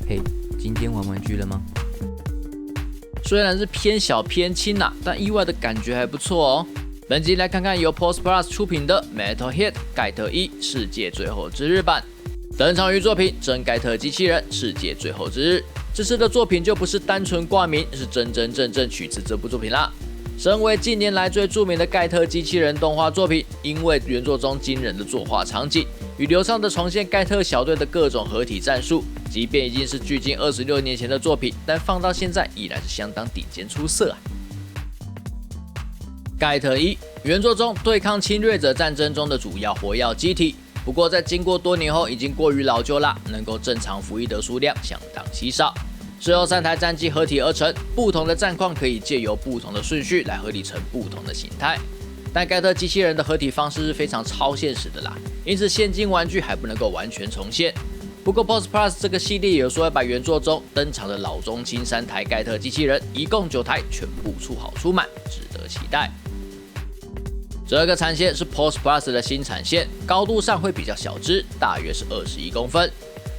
嘿，今天玩玩具了吗？虽然是偏小偏轻但意外的感觉还不错哦。本集来看看由 Pulse Plus 出品的 Metal Hit 盖特1世界最后之日版。登场于作品《真盖特机器人世界最后之日》，这次的作品就不是单纯挂名，是真正取自这部作品啦。身为近年来最著名的盖特机器人动画作品，因为原作中惊人的作画场景与流畅的重现盖特小队的各种合体战术，即便已经是距今26年前的作品，但放到现在依然是相当顶尖出色啊。盖特1原作中对抗侵略者战争中的主要活跃机体，不过在经过多年后已经过于老旧啦，能够正常服役的数量相当稀少。是由3台战机合体而成，不同的战况可以借由不同的顺序来合体成不同的形态。但盖特机器人的合体方式是非常超现实的啦，因此现今玩具还不能够完全重现。不过 Pulse Plus 这个系列有说要把原作中登场的老中青3台盖特机器人，一共9台全部出好出满，值得期待。这个产线是 Pulse Plus 的新产线，高度上会比较小只，大约是21公分。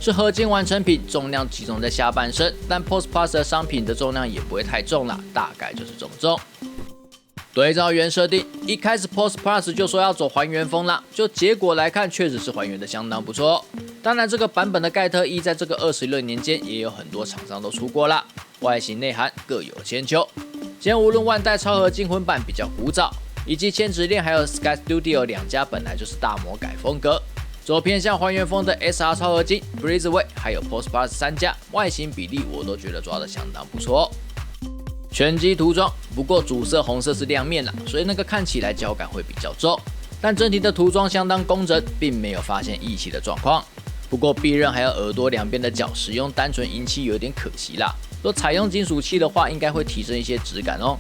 是合金完成品，重量集中在下半身，但 Pulse Plus 的商品的重量也不会太重啦，大概就是这么重。对照原设定，一开始 Pulse Plus 就说要走还原风啦，就结果来看，确实是还原的相当不错。当然，这个版本的盖特1在这个26年间也有很多厂商都出过啦，外形内涵各有千秋。先无论万代超合金魂版比较古早，以及千纸链还有 Sky Studio 2家本来就是大魔改风格。走偏向还原风的 SR 超合金、Breezeway 还有 Pulse Plus 3家，外形比例我都觉得抓得相当不错。全机涂装，不过主色红色是亮面啦，所以那个看起来胶感会比较重，但整体的涂装相当工整，并没有发现溢气的状况。不过臂刃还有耳朵两边的角使用单纯银漆有点可惜啦，若采用金属漆的话，应该会提升一些质感哦。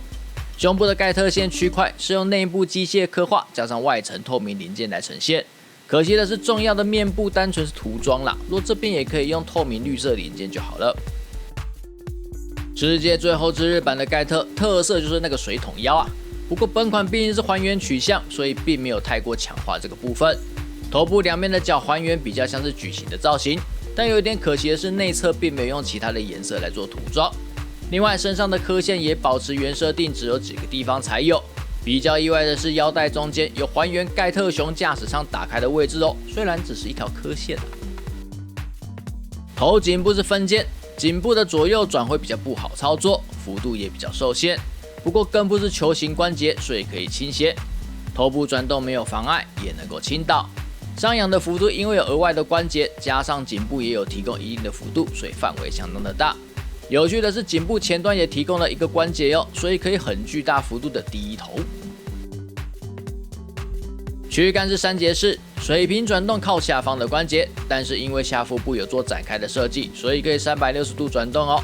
胸部的盖特线区块是用内部机械刻画加上外层透明零件来呈现。可惜的是，重要的面部单纯是涂装啦，若这边也可以用透明绿色零件就好了。世界最后之日版的盖特特色就是那个水桶腰不过本款毕竟是还原取向，所以并没有太过强化这个部分。头部两边的角还原比较像是矩形的造型，但有一点可惜的是内侧并没有用其他的颜色来做涂装。另外身上的刻线也保持原设定，只有几个地方才有。比较意外的是，腰带中间有还原盖特熊驾驶舱打开的位置哦，虽然只是一条刻线头颈部是分件，颈部的左右转会比较不好操作，幅度也比较受限。不过根部是球形关节，所以可以倾斜。头部转动没有妨碍，也能够倾倒。上仰的幅度因为有额外的关节，加上颈部也有提供一定的幅度，所以范围相当的大。有趣的是，颈部前端也提供了一个关节哦，所以可以很巨大幅度的低头。躯干是3节式，水平转动靠下方的关节，但是因为下腹部有做展开的设计，所以可以360度转动哦，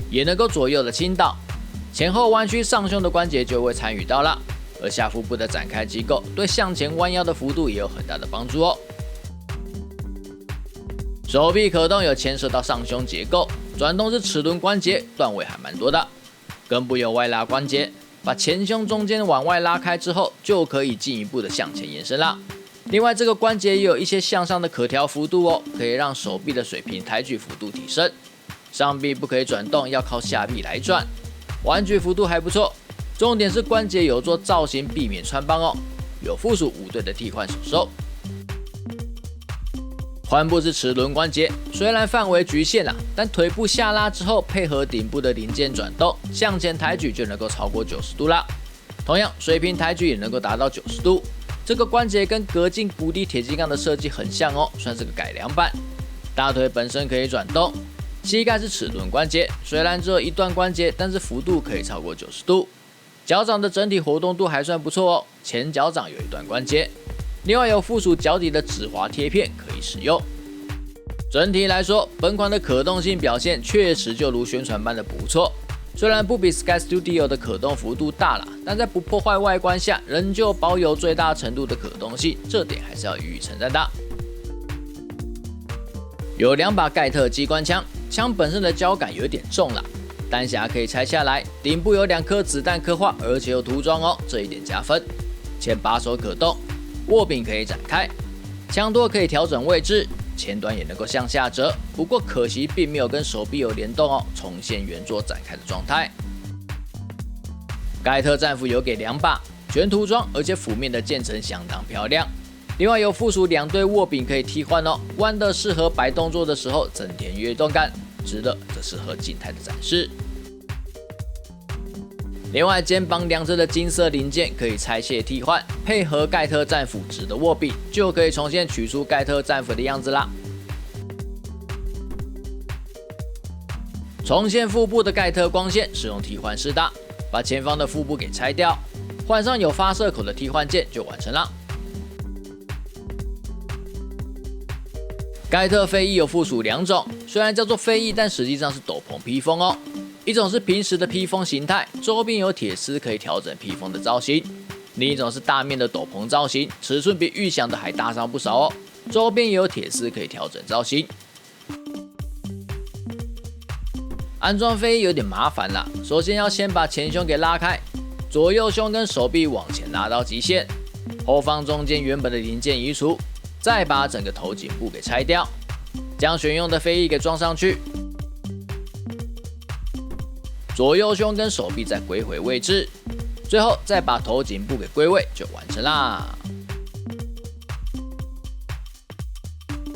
也能够左右的倾倒。前后弯曲上胸的关节就会参与到了，而下腹部的展开机构对向前弯腰的幅度也有很大的帮助哦。手臂可动有牵涉到上胸结构，转动是齿轮关节，段位还蛮多的。根部有外拉关节，把前胸中间往外拉开之后，就可以进一步的向前延伸啦。另外这个关节也有一些向上的可调幅度哦，可以让手臂的水平抬举幅度提升。上臂不可以转动，要靠下臂来转。弯举幅度还不错，重点是关节有做造型，避免穿帮哦。有附属5对的替换手手。髋部是齿轮关节，虽然范围局限但腿部下拉之后，配合顶部的零件转动，向前抬举就能够超过90度啦。同样，水平抬举也能够达到90度。这个关节跟隔进谷底铁金刚的设计很像哦，算是个改良版。大腿本身可以转动，膝盖是齿轮关节，虽然只有一段关节，但是幅度可以超过90度。脚掌的整体活动度还算不错哦，前脚掌有一段关节。另外有附属脚底的止滑贴片可以使用。整体来说，本款的可动性表现确实就如宣传般的不错，虽然不比 Sky Studio 的可动幅度大但在不破坏外观下，仍旧保有最大程度的可动性，这点还是要予以称赞的。有2把盖特机关枪，枪本身的胶感有点重弹匣可以拆下来，顶部有2颗子弹刻画，而且有涂装哦，这一点加分。前把手可动，握柄可以展开，枪托可以调整位置，前端也能够向下折，不过可惜并没有跟手臂有联动哦，重现原作展开的状态。盖特战斧有给2把全涂装，而且斧面的渐层相当漂亮。另外有附属2对握柄可以替换哦，弯的适合摆动作的时候增添跃动感，直的则适合静态的展示。另外肩膀2侧的金色零件可以拆卸替换，配合盖特战斧直的握柄，就可以重现取出盖特战斧的样子啦。重现腹部的盖特光线使用替换式的，把前方的腹部给拆掉，换上有发射口的替换键就完成了。盖特飞翼有附属2种，虽然叫做飞翼，但实际上是斗篷披风哦。一种是平时的披风形态，周边有铁丝可以调整披风的造型；另一种是大面的斗篷造型，尺寸比预想的还大上不少哦，周边也有铁丝可以调整造型。安装飞翼有点麻烦啦，首先要先把前胸给拉开，左右胸跟手臂往前拉到极限，后方中间原本的零件移除，再把整个头颈部给拆掉，将选用的飞翼给装上去。左右胸跟手臂再归回位置，最后再把头颈部给归位就完成啦。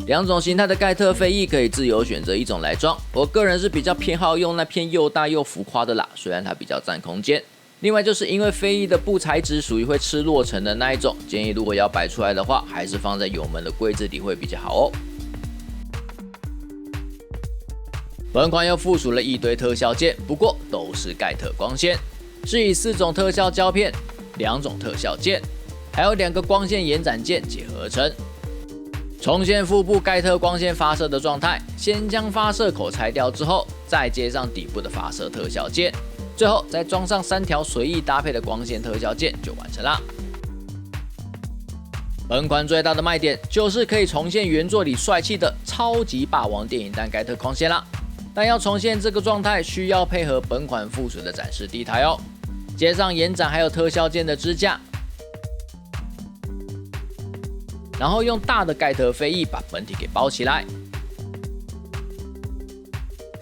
2种形态的盖特飞翼可以自由选择一种来装，我个人是比较偏好用那片又大又浮夸的啦，虽然它比较占空间。另外就是因为飞翼的布材质属于会吃落尘的那一种，建议如果要摆出来的话，还是放在油门的柜子里会比较好哦。本款又附属了一堆特效件，不过都是盖特光线，是以4种特效胶片、2种特效键，还有2个光线延展键结合而成。重现腹部盖特光线发射的状态，先将发射口拆掉之后，再接上底部的发射特效键，最后再装上3条随意搭配的光线特效键就完成啦。本款最大的卖点就是可以重现原作里帅气的超级霸王电影弹盖特光线啦。但要重现这个状态，需要配合本款附属的展示地台哦，接上延展还有特效键的支架，然后用大的盖特飞翼把本体给包起来，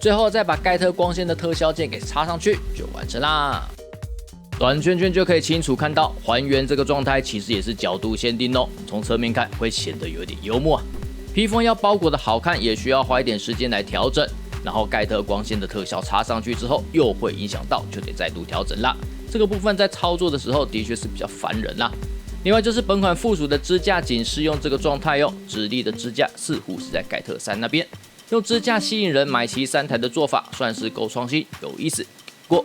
最后再把盖特光线的特效键给插上去就完成啦。转圈圈就可以清楚看到，还原这个状态其实也是角度限定哦，从侧面看会显得有点幽默啊。披风要包裹的好看，也需要花一点时间来调整。然后盖特光线的特效插上去之后，又会影响到，就得再度调整啦。这个部分在操作的时候的确是比较烦人啦。另外就是本款附属的支架仅适用这个状态哦，直立的支架似乎是在盖特3那边，用支架吸引人买齐3台的做法，算是够创新，有意思。过。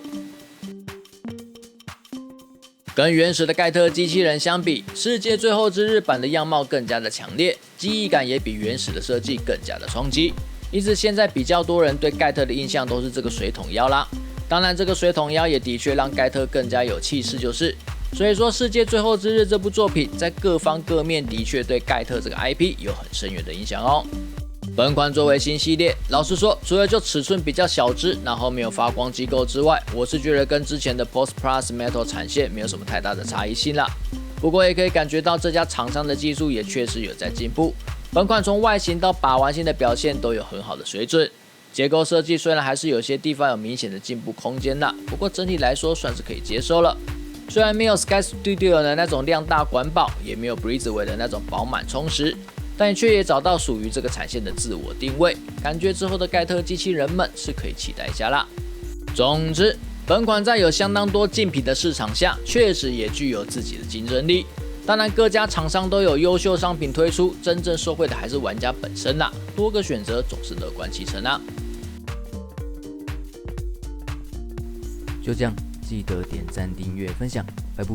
跟原始的盖特机器人相比，世界最后之日版的样貌更加的强烈，记忆感也比原始的设计更加的冲击。因此现在比较多人对盖特的印象都是这个水桶腰啦，当然这个水桶腰也的确让盖特更加有气势，所以说世界最后之日这部作品在各方各面的确对盖特这个 IP 有很深远的影响哦。本款作为新系列，老实说，除了就尺寸比较小只，然后没有发光机构之外，我是觉得跟之前的 Post Plus Metal 产线没有什么太大的差异性啦。不过也可以感觉到这家厂商的技术也确实有在进步。本款从外形到把玩性的表现都有很好的水准，结构设计虽然还是有些地方有明显的进步空间啦，不过整体来说算是可以接受了。虽然没有 Sky Studio 的那种量大管饱，也没有 Breezeway 的那种饱满充实，但却也找到属于这个产线的自我定位，感觉之后的盖特机器人们是可以期待一下啦。总之，本款在有相当多竞品的市场下，确实也具有自己的竞争力。当然，各家厂商都有优秀商品推出，真正受惠的还是玩家本身啦。多个选择总是乐观其成啊。就这样，记得点赞、订阅、分享，拜拜。